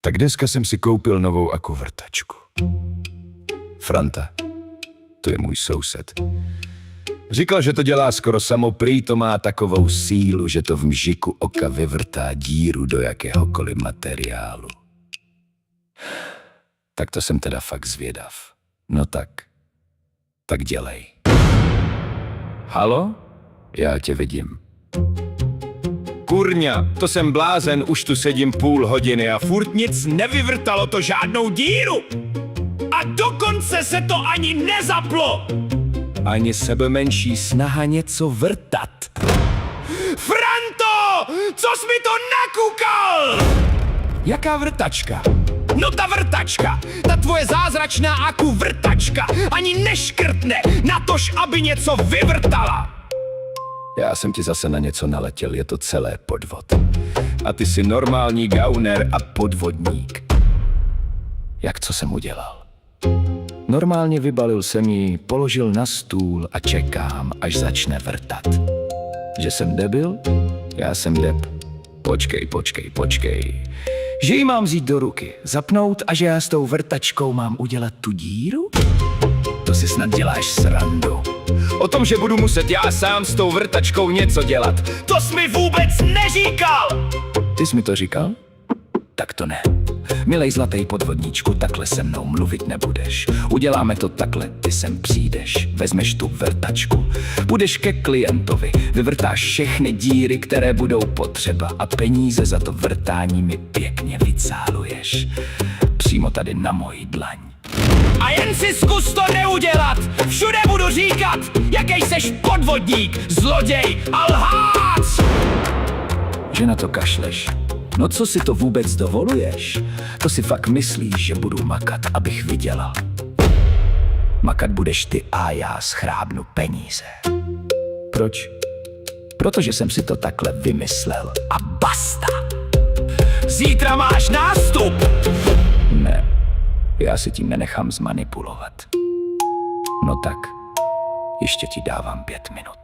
Tak dneska jsem si koupil novou akuvrtačku. Franta, to je můj soused. Říkal, že to dělá skoro samo, prý to má takovou sílu, že to v mžiku oka vyvrtá díru do jakéhokoliv materiálu. Tak to jsem teda fakt zvědav. No tak dělej. Halo? Já tě vidím. Kurňa, to jsem blázen, už tu sedím půl hodiny a furt nic nevyvrtalo to žádnou díru. A dokonce se to ani nezaplo! Ani sebe menší snaha něco vrtat. Franto! Co jsi mi to nakoukal? Jaká vrtačka? No ta vrtačka, ta tvoje zázračná akuvrtačka ani neškrtne, natož aby něco vyvrtala. Já jsem ti zase na něco naletěl, je to celé podvod. A ty jsi normální gauner a podvodník. Jak co jsem udělal? Normálně vybalil jsem ji, položil na stůl a čekám, až začne vrtat. Že jsem debil? Já jsem deb. Počkej. Že ji mám vzít do ruky, zapnout a že já s tou vrtačkou mám udělat tu díru? To si snad děláš srandu. O tom, že budu muset já sám s tou vrtačkou něco dělat. To jsi mi vůbec neříkal! Ty jsi mi to říkal? Tak to ne. Milej zlatý podvodníčku, takhle se mnou mluvit nebudeš. Uděláme to takhle, ty sem přijdeš, vezmeš tu vrtačku. Budeš ke klientovi, vyvrtáš všechny díry, které budou potřeba a peníze za to vrtání mi pěkně vycáluješ. Přímo tady na moji dlaň. A jen si zkus to neudělat! Všude budu říkat, jaký seš podvodník, zloděj a lhář! Že na to kašleš? No co si to vůbec dovoluješ? To si fakt myslíš, že budu makat, abych vydělal? Makat budeš ty a já schrábnu peníze. Proč? Protože jsem si to takhle vymyslel a basta. Zítra máš nástup! Ne, já si tím nenechám zmanipulovat. No tak, ještě ti dávám 5 minut.